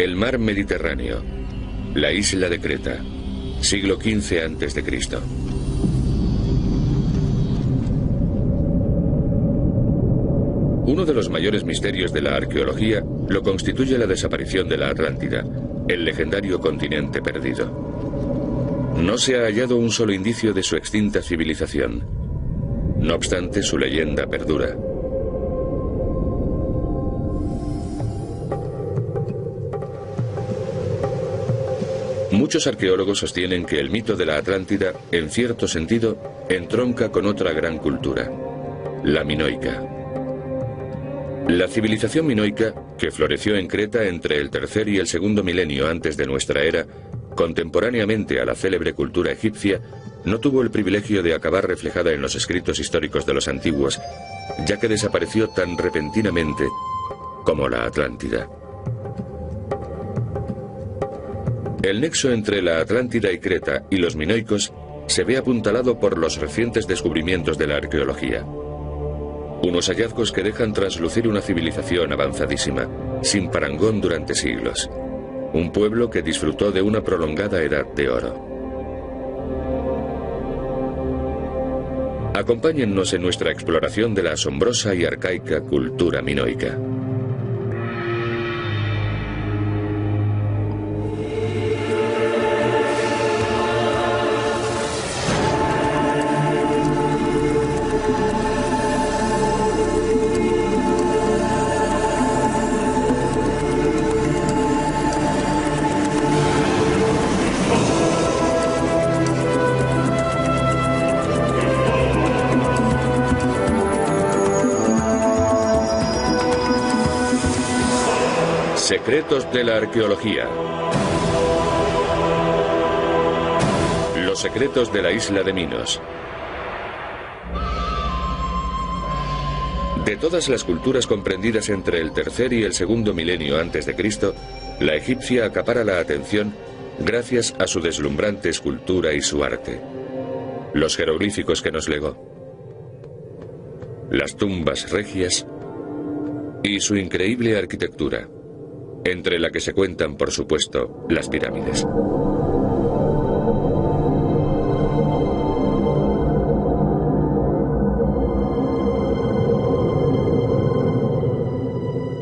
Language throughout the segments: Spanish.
El mar Mediterráneo. La isla de Creta. Siglo XV a.C. Uno de los mayores misterios de la arqueología lo constituye la desaparición de la Atlántida, el legendario continente perdido. No se ha hallado un solo indicio de su extinta civilización. No obstante, su leyenda perdura. Muchos arqueólogos sostienen que el mito de la Atlántida, en cierto sentido, entronca con otra gran cultura, la minoica. La civilización minoica, que floreció en Creta entre el tercer y el segundo milenio antes de nuestra era, contemporáneamente a la célebre cultura egipcia, no tuvo el privilegio de acabar reflejada en los escritos históricos de los antiguos, ya que desapareció tan repentinamente como la Atlántida. El nexo entre la Atlántida y Creta y los minoicos se ve apuntalado por los recientes descubrimientos de la arqueología. Unos hallazgos que dejan traslucir una civilización avanzadísima, sin parangón durante siglos. Un pueblo que disfrutó de una prolongada edad de oro. Acompáñennos en nuestra exploración de la asombrosa y arcaica cultura minoica. Secretos de la arqueología. Los secretos de la isla de Minos. De todas las culturas comprendidas entre el tercer y el segundo milenio antes de Cristo, la egipcia acapara la atención gracias a su deslumbrante escultura y su arte. Los jeroglíficos que nos legó, las tumbas regias y su increíble arquitectura, entre la que se cuentan, por supuesto, las pirámides.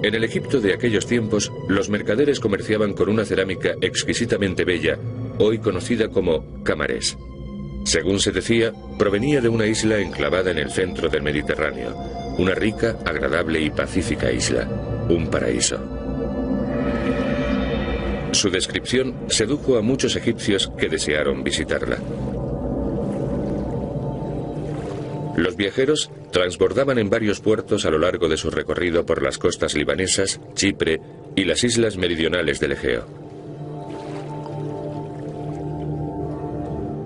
En el Egipto de aquellos tiempos, los mercaderes comerciaban con una cerámica exquisitamente bella, hoy conocida como camarés. Según se decía, provenía de una isla enclavada en el centro del Mediterráneo, una rica, agradable y pacífica isla, un paraíso. Su descripción sedujo a muchos egipcios que desearon visitarla. Los viajeros transbordaban en varios puertos a lo largo de su recorrido por las costas libanesas, Chipre y las islas meridionales del Egeo.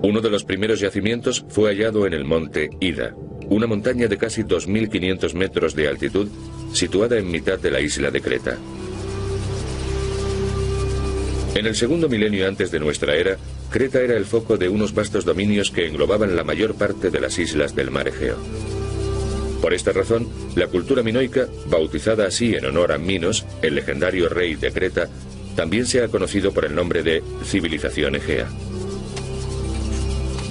Uno de los primeros yacimientos fue hallado en el monte Ida, una montaña de casi 2.500 metros de altitud, situada en mitad de la isla de Creta. En el segundo milenio antes de nuestra era, Creta era el foco de unos vastos dominios que englobaban la mayor parte de las islas del mar Egeo. Por esta razón, la cultura minoica, bautizada así en honor a Minos, el legendario rey de Creta, también se ha conocido por el nombre de civilización egea.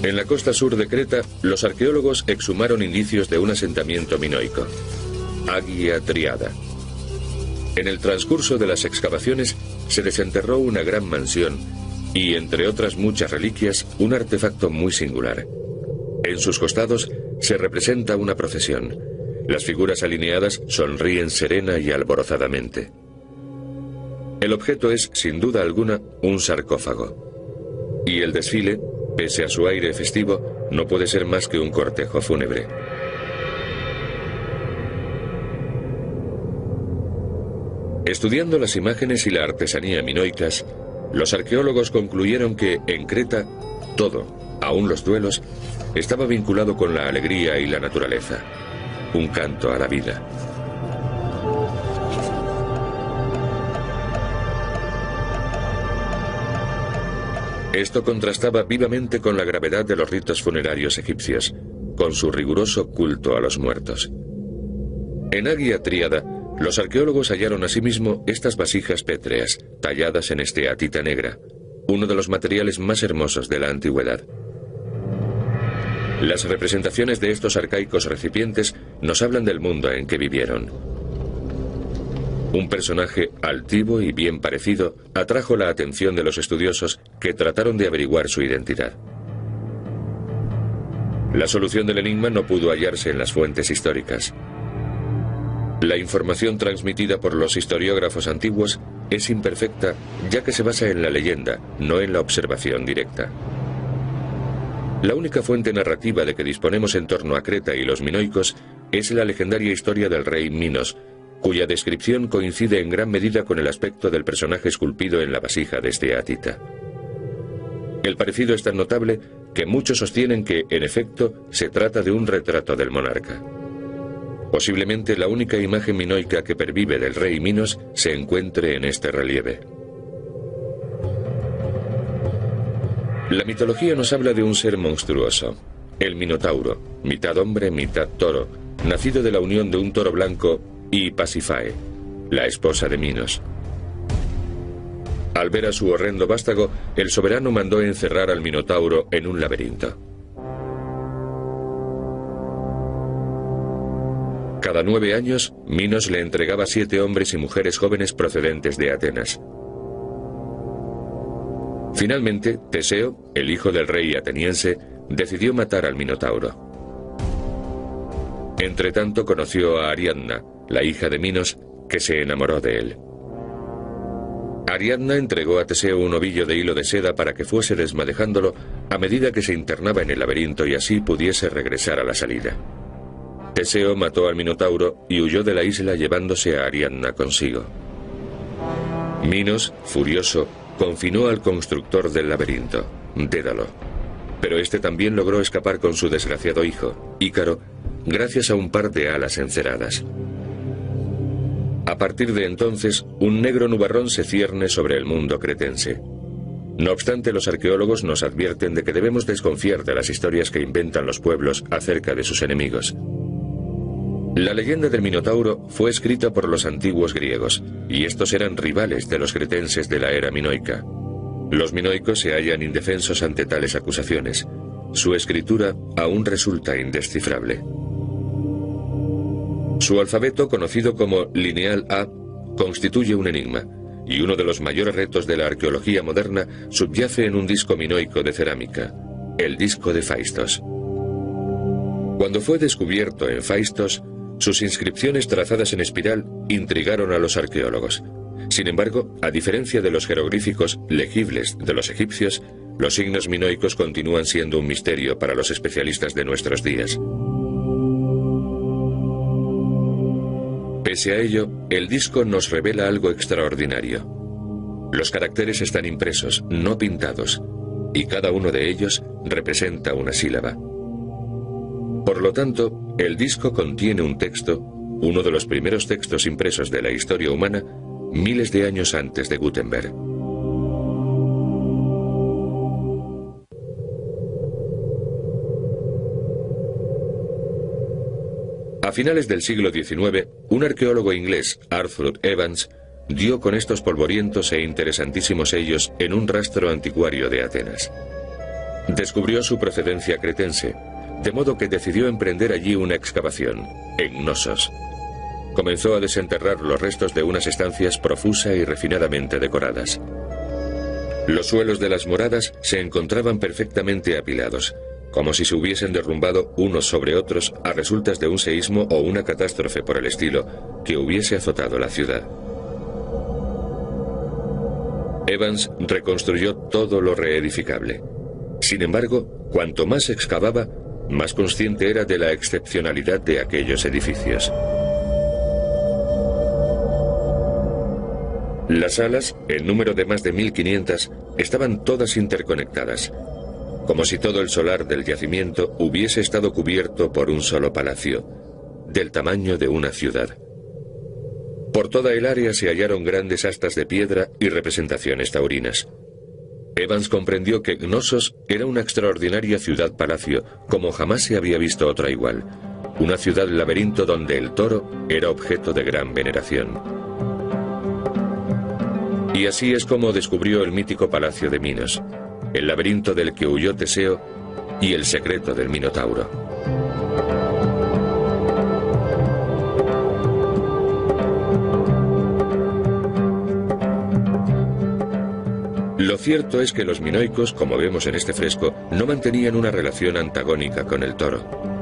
En la costa sur de Creta, los arqueólogos exhumaron indicios de un asentamiento minoico, Agia Triada. En el transcurso de las excavaciones se desenterró una gran mansión y, entre otras muchas reliquias, un artefacto muy singular. En sus costados se representa una procesión. Las figuras alineadas sonríen serena y alborozadamente. El objeto es, sin duda alguna, un sarcófago. Y el desfile, pese a su aire festivo, no puede ser más que un cortejo fúnebre. Estudiando las imágenes y la artesanía minoicas, los arqueólogos concluyeron que, en Creta, todo, aun los duelos, estaba vinculado con la alegría y la naturaleza, un canto a la vida. Esto contrastaba vivamente con la gravedad de los ritos funerarios egipcios, con su riguroso culto a los muertos. En Agia Triada, Los arqueólogos hallaron asimismo estas vasijas pétreas, talladas en esteatita negra, uno de los materiales más hermosos de la antigüedad. Las representaciones de estos arcaicos recipientes nos hablan del mundo en que vivieron. Un personaje altivo y bien parecido atrajo la atención de los estudiosos que trataron de averiguar su identidad. La solución del enigma no pudo hallarse en las fuentes históricas. La información transmitida por los historiógrafos antiguos es imperfecta, ya que se basa en la leyenda, no en la observación directa. La única fuente narrativa de que disponemos en torno a Creta y los minoicos es la legendaria historia del rey Minos, cuya descripción coincide en gran medida con el aspecto del personaje esculpido en la vasija de esteatita. El parecido es tan notable que muchos sostienen que, en efecto, se trata de un retrato del monarca. Posiblemente la única imagen minoica que pervive del rey Minos se encuentre en este relieve. La mitología nos habla de un ser monstruoso, el Minotauro, mitad hombre, mitad toro, nacido de la unión de un toro blanco y Pasífae, la esposa de Minos. Al ver a su horrendo vástago, el soberano mandó encerrar al Minotauro en un laberinto. Cada 9 años, Minos le entregaba 7 hombres y mujeres jóvenes procedentes de Atenas. Finalmente, Teseo, el hijo del rey ateniense, decidió matar al Minotauro. Entretanto conoció a Ariadna, la hija de Minos, que se enamoró de él. Ariadna entregó a Teseo un ovillo de hilo de seda para que fuese desmadejándolo a medida que se internaba en el laberinto y así pudiese regresar a la salida. Teseo mató al Minotauro y huyó de la isla llevándose a Ariadna consigo. Minos, furioso, confinó al constructor del laberinto, Dédalo, pero este también logró escapar con su desgraciado hijo, Ícaro, gracias a un par de alas enceradas. A partir de entonces, un negro nubarrón se cierne sobre el mundo cretense. No obstante, los arqueólogos nos advierten de que debemos desconfiar de las historias que inventan los pueblos acerca de sus enemigos. La leyenda del Minotauro fue escrita por los antiguos griegos, y estos eran rivales de los cretenses de la era minoica. Los minoicos se hallan indefensos ante tales acusaciones. Su escritura aún resulta indescifrable. Su alfabeto, conocido como Lineal A, constituye un enigma, y uno de los mayores retos de la arqueología moderna subyace en un disco minoico de cerámica, el disco de Phaistos. Cuando fue descubierto en Phaistos, sus inscripciones trazadas en espiral intrigaron a los arqueólogos. Sin embargo, a diferencia de los jeroglíficos legibles de los egipcios, los signos minoicos continúan siendo un misterio para los especialistas de nuestros días. Pese a ello, el disco nos revela algo extraordinario. Los caracteres están impresos, no pintados, y cada uno de ellos representa una sílaba. Por lo tanto, el disco contiene un texto, uno de los primeros textos impresos de la historia humana, miles de años antes de Gutenberg. A finales del siglo XIX, un arqueólogo inglés, Arthur Evans, dio con estos polvorientos e interesantísimos sellos en un rastro anticuario de Atenas. Descubrió su procedencia cretense, de modo que decidió emprender allí una excavación, en Knossos. Comenzó a desenterrar los restos de unas estancias profusa y refinadamente decoradas. Los suelos de las moradas se encontraban perfectamente apilados, como si se hubiesen derrumbado unos sobre otros a resultas de un seísmo o una catástrofe por el estilo que hubiese azotado la ciudad. Evans reconstruyó todo lo reedificable. Sin embargo, cuanto más excavaba, más consciente era de la excepcionalidad de aquellos edificios. Las salas, en número de más de 1500, estaban todas interconectadas, como si todo el solar del yacimiento hubiese estado cubierto por un solo palacio, del tamaño de una ciudad. Por toda el área se hallaron grandes astas de piedra y representaciones taurinas. Evans comprendió que Knossos era una extraordinaria ciudad-palacio, como jamás se había visto otra igual, una ciudad laberinto donde el toro era objeto de gran veneración. Y así es como descubrió el mítico palacio de Minos, el laberinto del que huyó Teseo y el secreto del Minotauro. Lo cierto es que los minoicos, como vemos en este fresco, no mantenían una relación antagónica con el toro.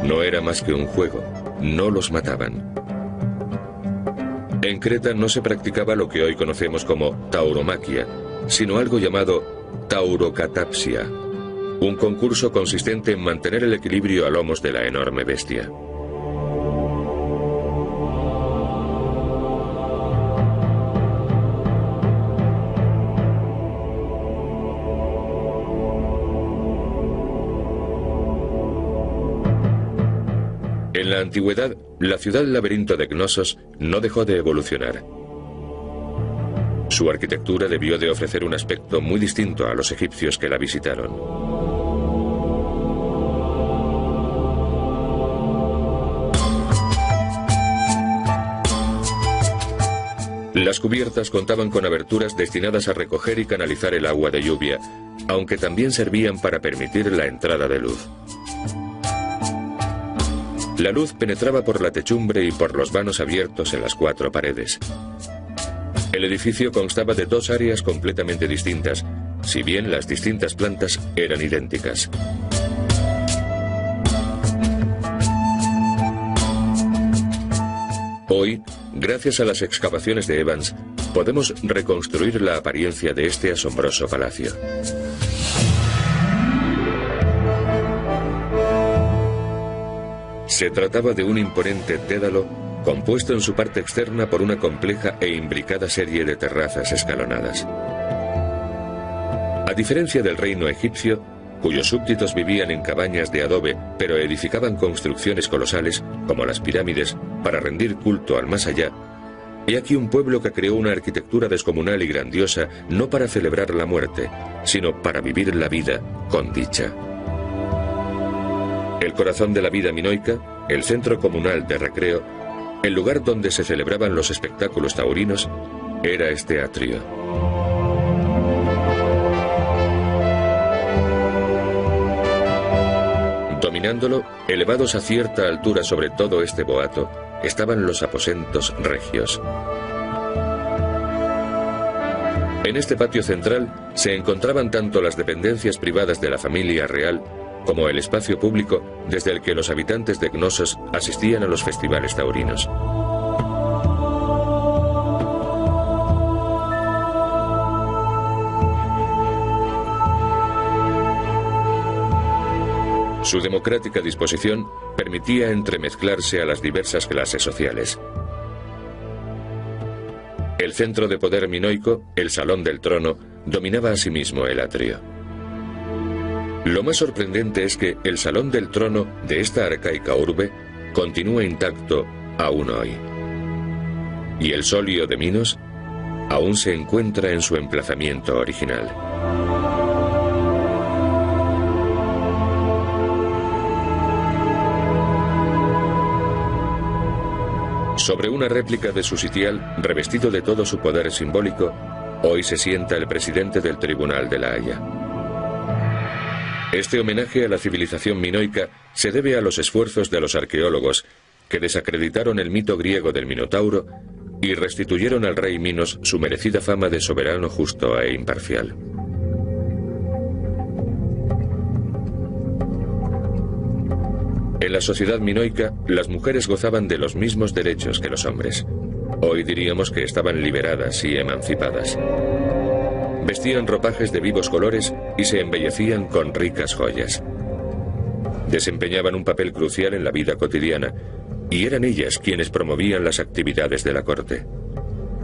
No era más que un juego, no los mataban. En Creta no se practicaba lo que hoy conocemos como tauromaquia, sino algo llamado taurocatapsia, un concurso consistente en mantener el equilibrio a lomos de la enorme bestia. En la antigüedad, la ciudad laberinto de Cnosos no dejó de evolucionar. Su arquitectura debió de ofrecer un aspecto muy distinto a los egipcios que la visitaron. Las cubiertas contaban con aberturas destinadas a recoger y canalizar el agua de lluvia, aunque también servían para permitir la entrada de luz. La luz penetraba por la techumbre y por los vanos abiertos en las 4 paredes. El edificio constaba de 2 áreas completamente distintas, si bien las distintas plantas eran idénticas. Hoy, gracias a las excavaciones de Evans, podemos reconstruir la apariencia de este asombroso palacio. Se trataba de un imponente dédalo compuesto en su parte externa por una compleja e imbricada serie de terrazas escalonadas. A diferencia del reino egipcio, cuyos súbditos vivían en cabañas de adobe, pero edificaban construcciones colosales, como las pirámides, para rendir culto al más allá, he aquí un pueblo que creó una arquitectura descomunal y grandiosa no para celebrar la muerte, sino para vivir la vida con dicha. El corazón de la vida minoica, el centro comunal de recreo, el lugar donde se celebraban los espectáculos taurinos, era este atrio. Dominándolo, elevados a cierta altura sobre todo este boato, estaban los aposentos regios. En este patio central se encontraban tanto las dependencias privadas de la familia real como el espacio público desde el que los habitantes de Cnosos asistían a los festivales taurinos. Su democrática disposición permitía entremezclarse a las diversas clases sociales. El centro de poder minoico, el Salón del Trono, dominaba asimismo el atrio. Lo más sorprendente es que el Salón del Trono de esta arcaica urbe continúa intacto aún hoy. Y el solio de Minos aún se encuentra en su emplazamiento original. Sobre una réplica de su sitial, revestido de todo su poder simbólico, hoy se sienta el presidente del Tribunal de La Haya. Este homenaje a la civilización minoica se debe a los esfuerzos de los arqueólogos que desacreditaron el mito griego del Minotauro y restituyeron al rey Minos su merecida fama de soberano justo e imparcial. En la sociedad minoica, las mujeres gozaban de los mismos derechos que los hombres. Hoy diríamos que estaban liberadas y emancipadas. Vestían ropajes de vivos colores y se embellecían con ricas joyas. Desempeñaban un papel crucial en la vida cotidiana, y eran ellas quienes promovían las actividades de la corte.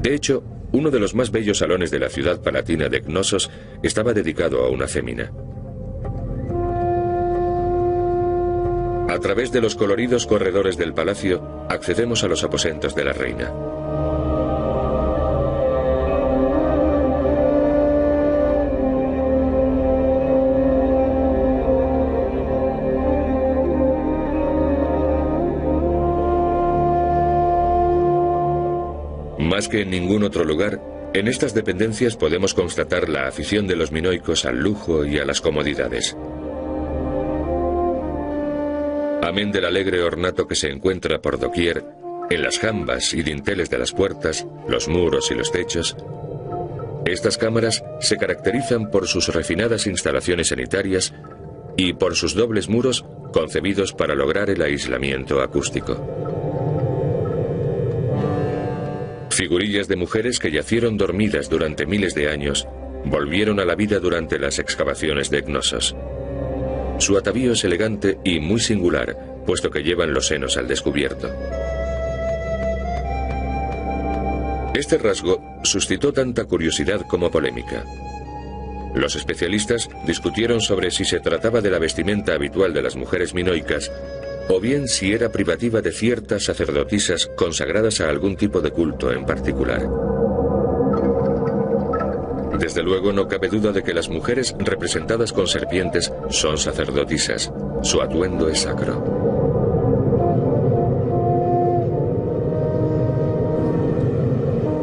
De hecho, uno de los más bellos salones de la ciudad palatina de Cnosos estaba dedicado a una fémina. A través de los coloridos corredores del palacio, accedemos a los aposentos de la reina. Más que en ningún otro lugar, en estas dependencias podemos constatar la afición de los minoicos al lujo y a las comodidades. Amén del alegre ornato que se encuentra por doquier, en las jambas y dinteles de las puertas, los muros y los techos, estas cámaras se caracterizan por sus refinadas instalaciones sanitarias y por sus dobles muros concebidos para lograr el aislamiento acústico. Figurillas de mujeres que yacieron dormidas durante miles de años volvieron a la vida durante las excavaciones de Cnosos. Su atavío es elegante y muy singular, puesto que llevan los senos al descubierto. Este rasgo suscitó tanta curiosidad como polémica. Los especialistas discutieron sobre si se trataba de la vestimenta habitual de las mujeres minoicas o bien si era privativa de ciertas sacerdotisas consagradas a algún tipo de culto en particular. Desde luego no cabe duda de que las mujeres representadas con serpientes son sacerdotisas. Su atuendo es sacro.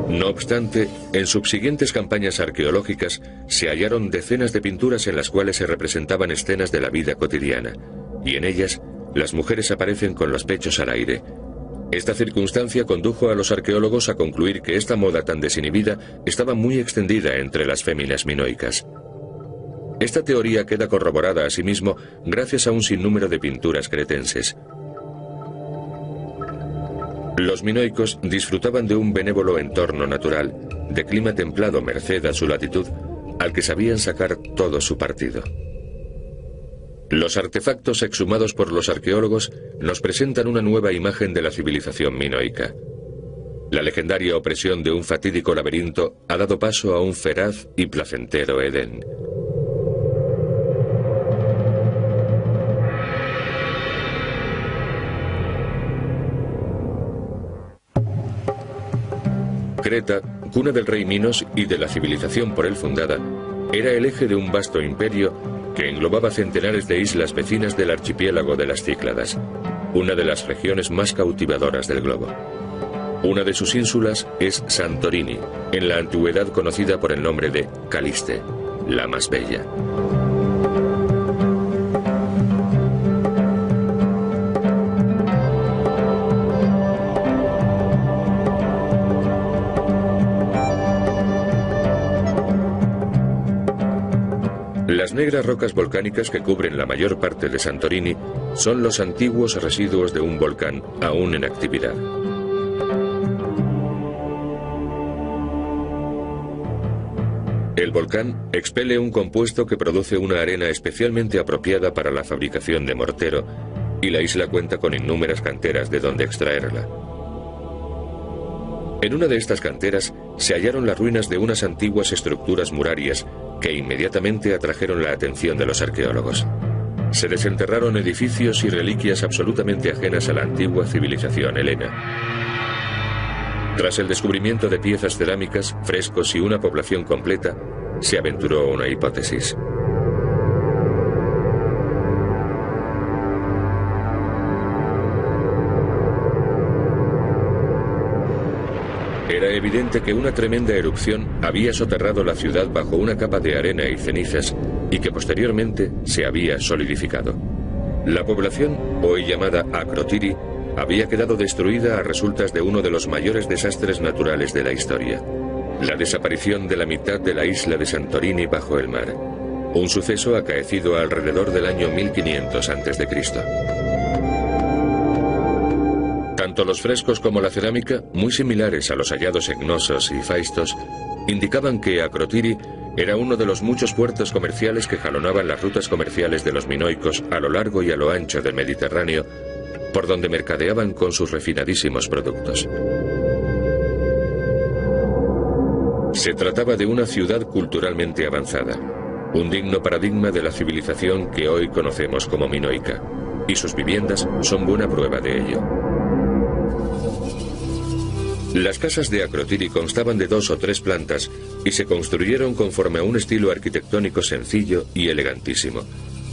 No obstante, en subsiguientes campañas arqueológicas se hallaron decenas de pinturas en las cuales se representaban escenas de la vida cotidiana, y en ellas las mujeres aparecen con los pechos al aire. Esta circunstancia condujo a los arqueólogos a concluir que esta moda tan desinhibida estaba muy extendida entre las féminas minoicas. Esta teoría queda corroborada asimismo gracias a un sinnúmero de pinturas cretenses. Los minoicos disfrutaban de un benévolo entorno natural, de clima templado merced a su latitud, al que sabían sacar todo su partido. Los artefactos exhumados por los arqueólogos nos presentan una nueva imagen de la civilización minoica. La legendaria opresión de un fatídico laberinto ha dado paso a un feraz y placentero Edén. Creta, cuna del rey Minos y de la civilización por él fundada, era el eje de un vasto imperio que englobaba centenares de islas vecinas del archipiélago de las Cícladas, una de las regiones más cautivadoras del globo. Una de sus ínsulas es Santorini, en la antigüedad conocida por el nombre de Caliste, la más bella. Las negras rocas volcánicas que cubren la mayor parte de Santorini son los antiguos residuos de un volcán aún en actividad. El volcán expele un compuesto que produce una arena especialmente apropiada para la fabricación de mortero, y la isla cuenta con innúmeras canteras de donde extraerla. En una de estas canteras se hallaron las ruinas de unas antiguas estructuras murarias que inmediatamente atrajeron la atención de los arqueólogos. Se desenterraron edificios y reliquias absolutamente ajenas a la antigua civilización helena. Tras el descubrimiento de piezas cerámicas, frescos y una población completa, se aventuró una hipótesis. Era evidente que una tremenda erupción había soterrado la ciudad bajo una capa de arena y cenizas y que posteriormente se había solidificado. La población, hoy llamada Akrotiri, había quedado destruida a resultas de uno de los mayores desastres naturales de la historia: la desaparición de la mitad de la isla de Santorini bajo el mar, un suceso acaecido alrededor del año 1500 a.C. Tanto los frescos como la cerámica, muy similares a los hallados en Cnosos y Phaistos, indicaban que Akrotiri era uno de los muchos puertos comerciales que jalonaban las rutas comerciales de los minoicos a lo largo y a lo ancho del Mediterráneo, por donde mercadeaban con sus refinadísimos productos. Se trataba de una ciudad culturalmente avanzada, un digno paradigma de la civilización que hoy conocemos como minoica, y sus viviendas son buena prueba de ello. Las casas de Akrotiri constaban de 2 o 3 plantas y se construyeron conforme a un estilo arquitectónico sencillo y elegantísimo.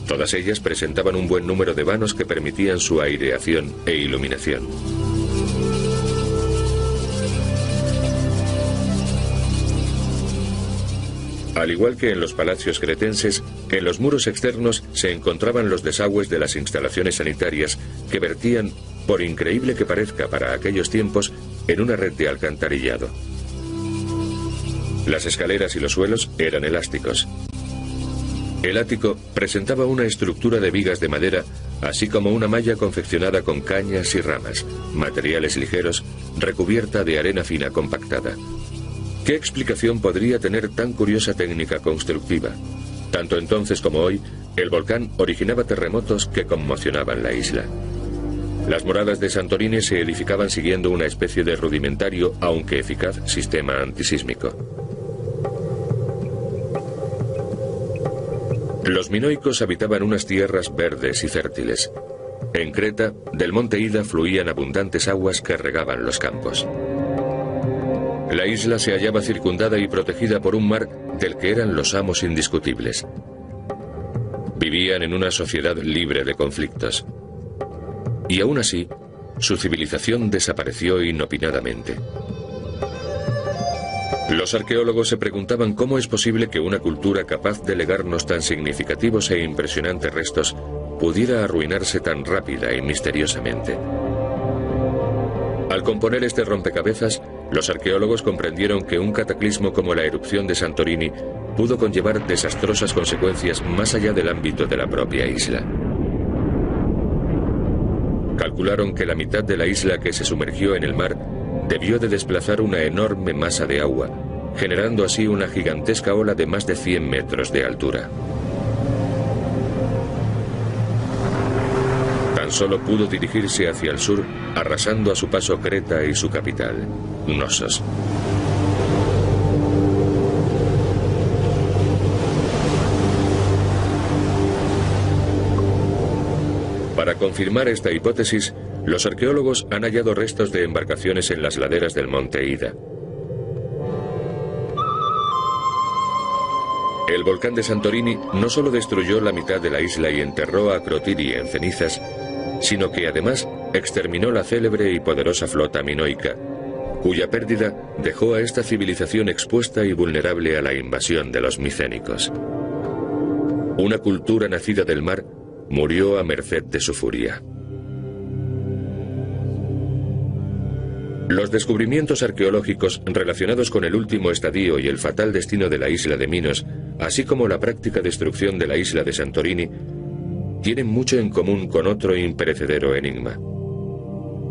Todas ellas presentaban un buen número de vanos que permitían su aireación e iluminación. Al igual que en los palacios cretenses, en los muros externos se encontraban los desagües de las instalaciones sanitarias que vertían, por increíble que parezca para aquellos tiempos, en una red de alcantarillado. Las escaleras y los suelos eran elásticos. El ático presentaba una estructura de vigas de madera, así como una malla confeccionada con cañas y ramas, materiales ligeros, recubierta de arena fina compactada. ¿Qué explicación podría tener tan curiosa técnica constructiva? Tanto entonces como hoy, el volcán originaba terremotos que conmocionaban la isla. Las moradas de Santorini se edificaban siguiendo una especie de rudimentario, aunque eficaz, sistema antisísmico. Los minoicos habitaban unas tierras verdes y fértiles. En Creta, del monte Ida fluían abundantes aguas que regaban los campos. La isla se hallaba circundada y protegida por un mar del que eran los amos indiscutibles. Vivían en una sociedad libre de conflictos. Y aún así, su civilización desapareció inopinadamente. Los arqueólogos se preguntaban cómo es posible que una cultura capaz de legarnos tan significativos e impresionantes restos pudiera arruinarse tan rápida y misteriosamente. Al componer este rompecabezas, los arqueólogos comprendieron que un cataclismo como la erupción de Santorini pudo conllevar desastrosas consecuencias más allá del ámbito de la propia isla. Calcularon que la mitad de la isla que se sumergió en el mar debió de desplazar una enorme masa de agua, generando así una gigantesca ola de más de 100 metros de altura. Tan solo pudo dirigirse hacia el sur, arrasando a su paso Creta y su capital, Knossos. Para confirmar esta hipótesis, los arqueólogos han hallado restos de embarcaciones en las laderas del monte Ida. El volcán de Santorini no solo destruyó la mitad de la isla y enterró a Crotiri en cenizas, sino que además exterminó la célebre y poderosa flota minoica, cuya pérdida dejó a esta civilización expuesta y vulnerable a la invasión de los micénicos. Una cultura nacida del mar murió a merced de su furia. Los descubrimientos arqueológicos relacionados con el último estadio y el fatal destino de la isla de Minos, así como la práctica destrucción de la isla de Santorini, tienen mucho en común con otro imperecedero enigma.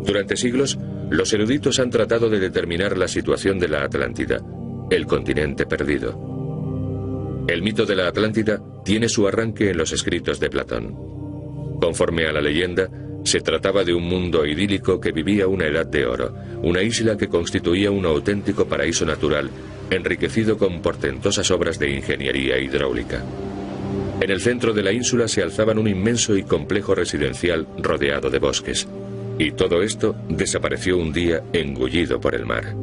Durante siglos, los eruditos han tratado de determinar la situación de la Atlántida, el continente perdido. El mito de la Atlántida tiene su arranque en los escritos de Platón. Conforme a la leyenda, se trataba de un mundo idílico que vivía una edad de oro, una isla que constituía un auténtico paraíso natural, enriquecido con portentosas obras de ingeniería hidráulica. En el centro de la ínsula se alzaban un inmenso y complejo residencial rodeado de bosques. Y todo esto desapareció un día engullido por el mar.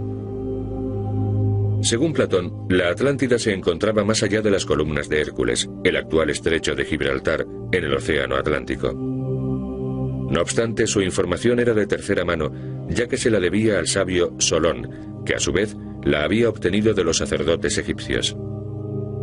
Según Platón, la Atlántida se encontraba más allá de las columnas de Hércules, el actual estrecho de Gibraltar, en el Océano Atlántico. No obstante, su información era de tercera mano, ya que se la debía al sabio Solón, que a su vez la había obtenido de los sacerdotes egipcios.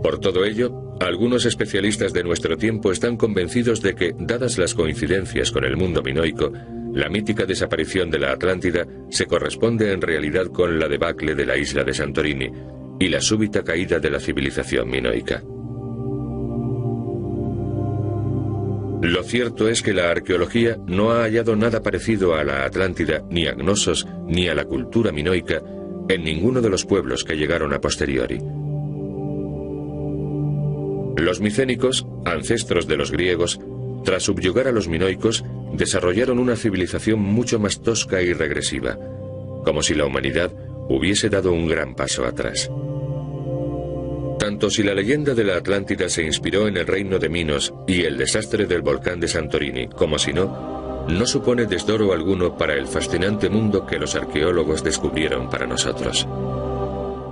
Por todo ello, algunos especialistas de nuestro tiempo están convencidos de que, dadas las coincidencias con el mundo minoico, la mítica desaparición de la Atlántida se corresponde en realidad con la debacle de la isla de Santorini y la súbita caída de la civilización minoica. Lo cierto es que la arqueología no ha hallado nada parecido a la Atlántida, ni a Knossos, ni a la cultura minoica en ninguno de los pueblos que llegaron a posteriori. Los micénicos, ancestros de los griegos, tras subyugar a los minoicos, desarrollaron una civilización mucho más tosca y regresiva, como si la humanidad hubiese dado un gran paso atrás. Tanto si la leyenda de la Atlántida se inspiró en el reino de Minos y el desastre del volcán de Santorini, como si no, no supone desdoro alguno para el fascinante mundo que los arqueólogos descubrieron para nosotros.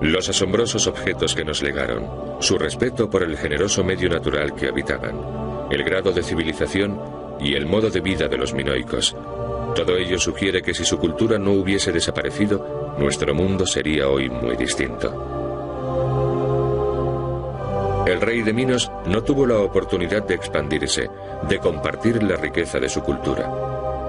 Los asombrosos objetos que nos legaron, su respeto por el generoso medio natural que habitaban, el grado de civilización y el modo de vida de los minoicos. Todo ello sugiere que si su cultura no hubiese desaparecido, nuestro mundo sería hoy muy distinto. El rey de Minos no tuvo la oportunidad de expandirse, de compartir la riqueza de su cultura.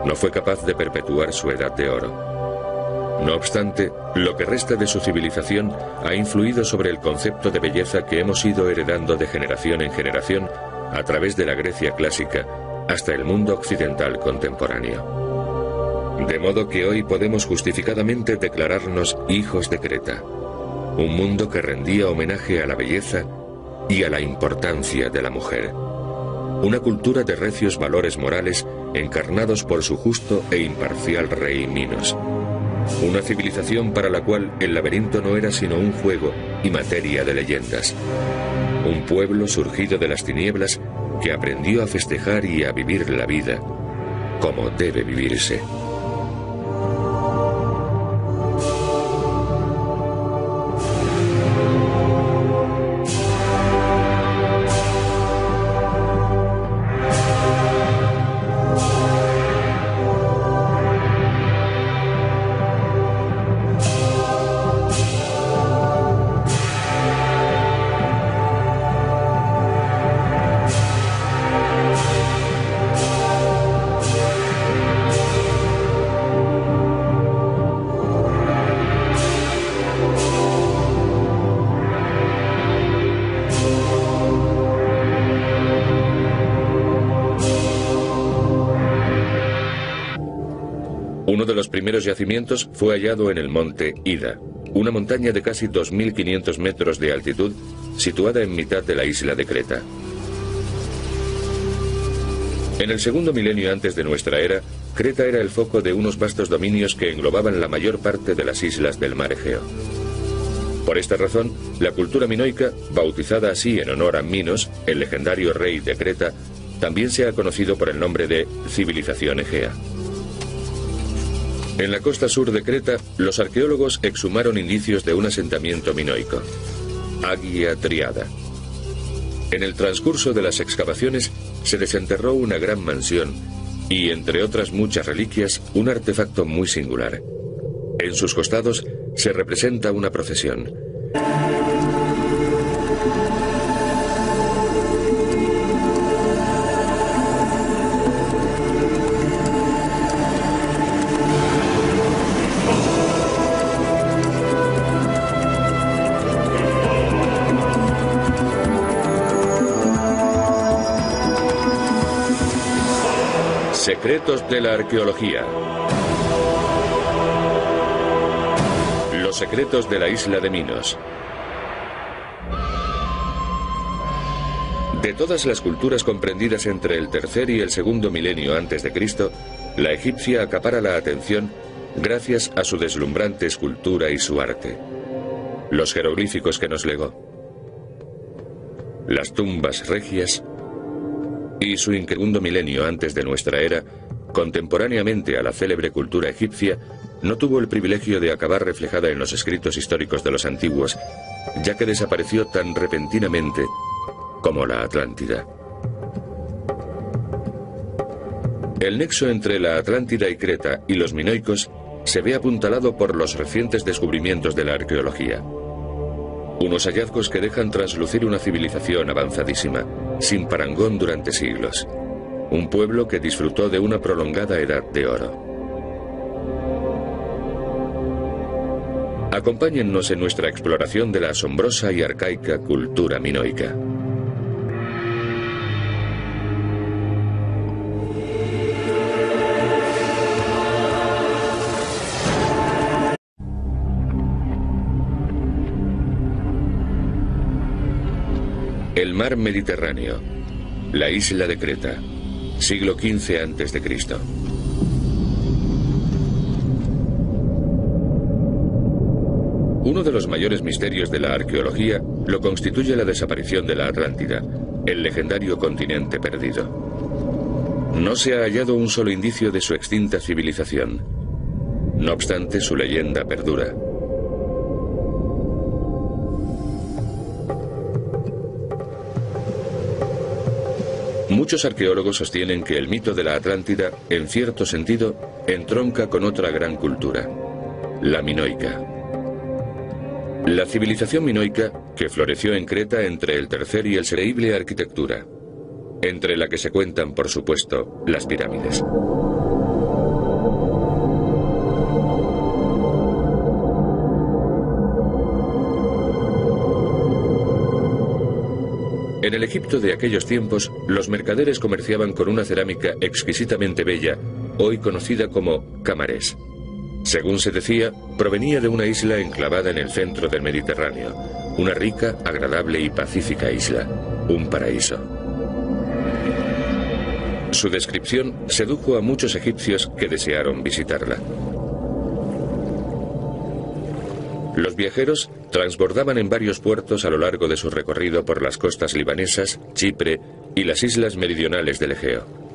No fue capaz de perpetuar su edad de oro. No obstante, lo que resta de su civilización ha influido sobre el concepto de belleza que hemos ido heredando de generación en generación a través de la Grecia clásica hasta el mundo occidental contemporáneo. De modo que hoy podemos justificadamente declararnos hijos de Creta, un mundo que rendía homenaje a la belleza y a la importancia de la mujer. Una cultura de recios valores morales encarnados por su justo e imparcial rey Minos. Una civilización para la cual el laberinto no era sino un juego y materia de leyendas. Un pueblo surgido de las tinieblas que aprendió a festejar y a vivir la vida como debe vivirse. Uno de los primeros yacimientos fue hallado en el monte Ida, una montaña de casi 2.500 metros de altitud, situada en mitad de la isla de Creta. En el segundo milenio antes de nuestra era, Creta era el foco de unos vastos dominios que englobaban la mayor parte de las islas del mar Egeo. Por esta razón, la cultura minoica, bautizada así en honor a Minos, el legendario rey de Creta, también se ha conocido por el nombre de civilización egea. En la costa sur de Creta, los arqueólogos exhumaron indicios de un asentamiento minoico, Agia Triada. En el transcurso de las excavaciones se desenterró una gran mansión y, entre otras muchas reliquias, un artefacto muy singular. En sus costados se representa una procesión. Secretos de la arqueología. Los secretos de la isla de Minos. De todas las culturas comprendidas entre el tercer y el segundo milenio antes de Cristo, la egipcia acapara la atención gracias a su deslumbrante escultura y su arte. Los jeroglíficos que nos legó, las tumbas regias y su segundo milenio antes de nuestra era, contemporáneamente a la célebre cultura egipcia, no tuvo el privilegio de acabar reflejada en los escritos históricos de los antiguos, ya que desapareció tan repentinamente como la Atlántida. El nexo entre la Atlántida y Creta y los minoicos se ve apuntalado por los recientes descubrimientos de la arqueología. Unos hallazgos que dejan traslucir una civilización avanzadísima, sin parangón durante siglos. Un pueblo que disfrutó de una prolongada edad de oro. Acompáñennos en nuestra exploración de la asombrosa y arcaica cultura minoica. El mar Mediterráneo, la isla de Creta, siglo XV a.C. Uno de los mayores misterios de la arqueología lo constituye la desaparición de la Atlántida, el legendario continente perdido. No se ha hallado un solo indicio de su extinta civilización. No obstante, su leyenda perdura. Muchos arqueólogos sostienen que el mito de la Atlántida, en cierto sentido, entronca con otra gran cultura, la minoica. La civilización minoica, que floreció en Creta entre el tercer y el increíble arquitectura, entre la que se cuentan, por supuesto, las pirámides. En el Egipto de aquellos tiempos, los mercaderes comerciaban con una cerámica exquisitamente bella, hoy conocida como camarés. Según se decía, provenía de una isla enclavada en el centro del Mediterráneo, una rica, agradable y pacífica isla, un paraíso. Su descripción sedujo a muchos egipcios que desearon visitarla. Los viajeros transbordaban en varios puertos a lo largo de su recorrido por las costas libanesas, Chipre y las islas meridionales del Egeo.